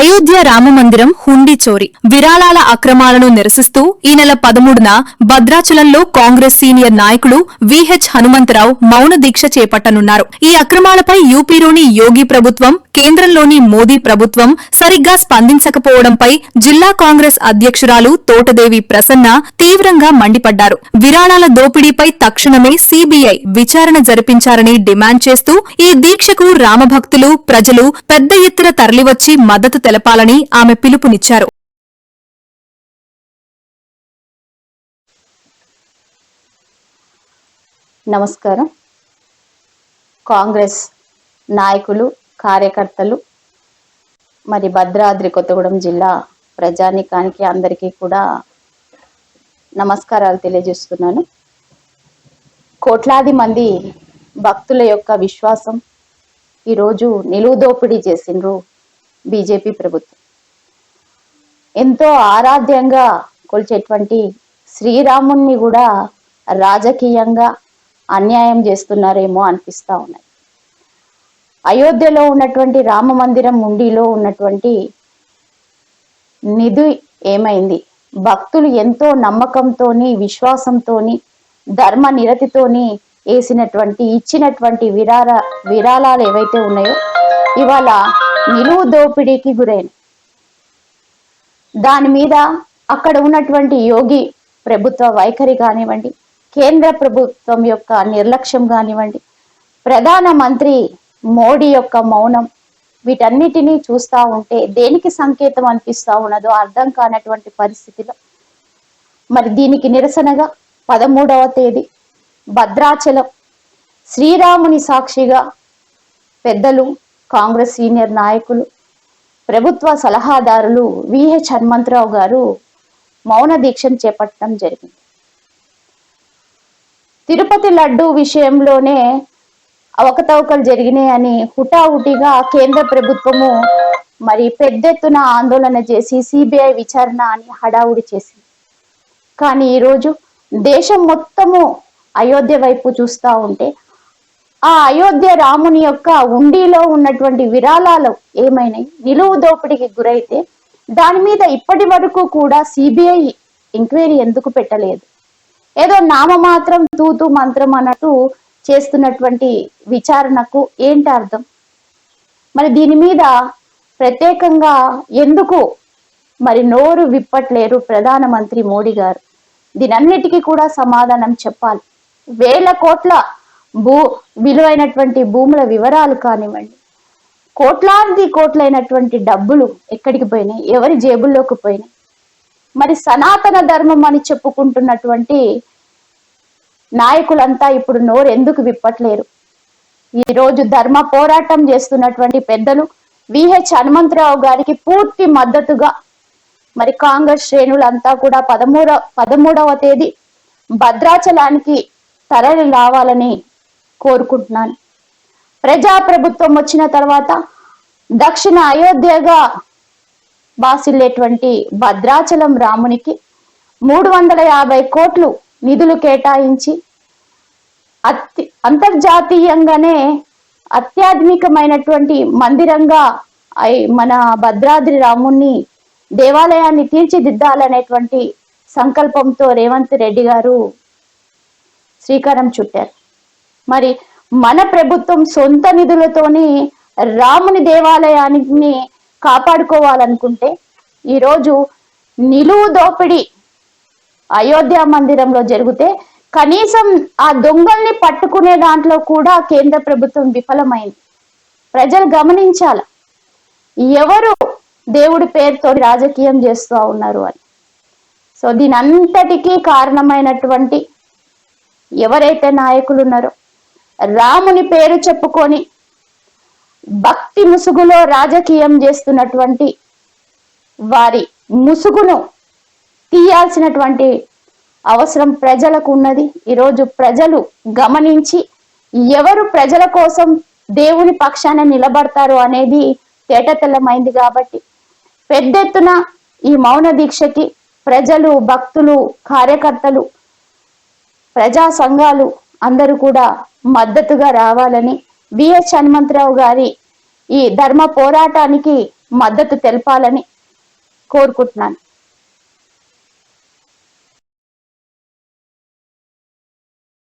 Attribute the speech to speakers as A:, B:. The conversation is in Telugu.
A: అయోధ్య రామమందిరం హుండీ చోరీ విరాళాల అక్రమాలను నిరసిస్తూ ఈ నెల 13న భద్రాచలంలో కాంగ్రెస్ సీనియర్ నాయకులు విహెచ్ హనుమంతరావు మౌన దీక్ష చేపట్టనున్నారు. ఈ అక్రమాలపై యూపీలోని యోగి ప్రభుత్వం, కేంద్రంలోని మోదీ ప్రభుత్వం సరిగ్గా స్పందించకపోవడంపై జిల్లా కాంగ్రెస్ అధ్యక్షురాలు తోటదేవి ప్రసన్న తీవ్రంగా మండిపడ్డారు. విరాళాల దోపిడీపై తక్షణమే సీబీఐ విచారణ జరిపించారని డిమాండ్ చేస్తూ ఈ దీక్షకు రామభక్తులు, ప్రజలు పెద్ద ఎత్తున తరలివచ్చి మద్దతు తెలపాలని ఆమె పిలుపునిచ్చారు.
B: నమస్కారం. కాంగ్రెస్ నాయకులు, కార్యకర్తలు, మరి భద్రాద్రి కొత్తగూడెం జిల్లా ప్రజానీకానికి అందరికీ కూడా నమస్కారాలు తెలియజేస్తున్నాను. కోట్లాది మంది భక్తుల యొక్క విశ్వాసం ఈరోజు నిలువుదోపిడీ చేసిండ్రు బీజేపీ ప్రభుత్వం. ఎంతో ఆరాధ్యంగా కొలిచేటువంటి శ్రీరాముణ్ణి కూడా రాజకీయంగా అన్యాయం చేస్తున్నారేమో అనిపిస్తా ఉన్నాయి. అయోధ్యలో ఉన్నటువంటి రామ మందిరం ఉండిలో ఉన్నటువంటి నిధి ఏమైంది? భక్తులు ఎంతో నమ్మకంతోని, విశ్వాసంతోని, ధర్మ నిరతితోని ఇచ్చినటువంటి విరాళాలు ఏవైతే ఉన్నాయో ఇవాళ నిలువు దోపిడీకి గురైన దాని మీద అక్కడ ఉన్నటువంటి యోగి ప్రభుత్వ వైఖరి కానివ్వండి, కేంద్ర ప్రభుత్వం యొక్క నిర్లక్ష్యం కానివ్వండి, ప్రధానమంత్రి మోడీ యొక్క మౌనం, వీటన్నిటినీ చూస్తా ఉంటే దేనికి సంకేతం అనిపిస్తా ఉన్నదో అర్థం కానటువంటి పరిస్థితిలో మరి దీనికి నిరసనగా 13వ తేదీ భద్రాచలం శ్రీరాముని సాక్షిగా పెద్దలు, కాంగ్రెస్ సీనియర్ నాయకులు, ప్రభుత్వ సలహాదారులు విహెచ్ హనుమంతరావు గారు మౌన దీక్షను చేపట్టడం జరిగింది. తిరుపతి లడ్డు విషయంలోనే అవకతవకలు జరిగినాయని హుటాహుటిగా కేంద్ర ప్రభుత్వము మరి పెద్ద ఎత్తున ఆందోళన చేసి సిబిఐ విచారణ అని హడావుడి చేసింది. కానీ ఈరోజు దేశం మొత్తము అయోధ్య వైపు చూస్తా ఉంటే ఆ అయోధ్య రాముని యొక్క ఉండిలో ఉన్నటువంటి విరాళాలు ఏమైనాయి? నిలువు దోపిడీకి గురైతే దాని మీద ఇప్పటి వరకు కూడా సిబిఐ ఎంక్వైరీ ఎందుకు పెట్టలేదు? ఏదో నామమాత్రం, తూతు మంత్రం అన్నట్టు చేస్తున్నటువంటి విచారణకు ఏంటి అర్థం? మరి దీని మీద ప్రత్యేకంగా ఎందుకు మరి నోరు విప్పట్లేరు ప్రధానమంత్రి మోడీ గారు? దీనన్నిటికీ కూడా సమాధానం చెప్పాలి. వేల కోట్ల విలువైనటువంటి భూముల వివరాలు కానివ్వండి, కోట్లాది కోట్లైనటువంటి డబ్బులు ఎక్కడికి పోయినాయి? ఎవరి జేబుల్లోకి పోయినాయి? మరి సనాతన ధర్మం అని చెప్పుకుంటున్నటువంటి నాయకులంతా ఇప్పుడు నోరు ఎందుకు విప్పట్లేరు? ఈరోజు ధర్మ పోరాటం చేస్తున్నటువంటి పెద్దలు విహెచ్ హనుమంతరావు గారికి పూర్తి మద్దతుగా మరి కాంగ్రెస్ శ్రేణులంతా కూడా 13వ తేదీ భద్రాచలానికి తరలి రావాలని కోరుకుంటున్నాను. ప్రజాప్రభుత్వం వచ్చిన తర్వాత దక్షిణ అయోధ్యగా బాసిల్లేటువంటి భద్రాచలం రామునికి 350 కోట్లు నిధులు కేటాయించి అంతర్జాతీయంగానే అత్యాధునికమైనటువంటి మందిరంగా మన భద్రాద్రి రాముణ్ణి దేవాలయాన్ని తీర్చిదిద్దాలనేటువంటి సంకల్పంతో రేవంత్ రెడ్డి గారు శ్రీకారం చుట్టారు. మరి మన ప్రభుత్వం సొంత నిధులతోని రాముని దేవాలయాన్ని కాపాడుకోవాలనుకుంటే ఈరోజు నిలువు దోపిడీ అయోధ్య మందిరంలో జరిగితే కనీసం ఆ దొంగల్ని పట్టుకునే దాంట్లో కూడా కేంద్ర ప్రభుత్వం విఫలమైంది. ప్రజలు గమనించాల ఎవరు దేవుడి పేరుతో రాజకీయం చేస్తూ ఉన్నారు అని. సో దీని అంతటికీ కారణమైనటువంటి ఎవరైతే నాయకులు ఉన్నారో రాముని పేరు చెప్పుకొని భక్తి ముసుగులో రాజకీయం చేస్తున్నటువంటి వారి ముసుగును తీయాల్సినటువంటి అవసరం ప్రజలకు ఉన్నది. ఈరోజు ప్రజలు గమనించి ఎవరు ప్రజల కోసం దేవుని పక్షాన నిలబడతారు అనేది తేటతెల్లమైంది. కాబట్టి పెద్ద ఎత్తున ఈ మౌన దీక్షకి ప్రజలు, భక్తులు, కార్యకర్తలు, ప్రజా సంఘాలు అందరూ కూడా మద్దతుగా రావాలని, విహెచ్ హనుమంతరావు గారి ఈ ధర్మ పోరాటానికి మద్దతు తెలపాలని కోరుకుంటున్నాను.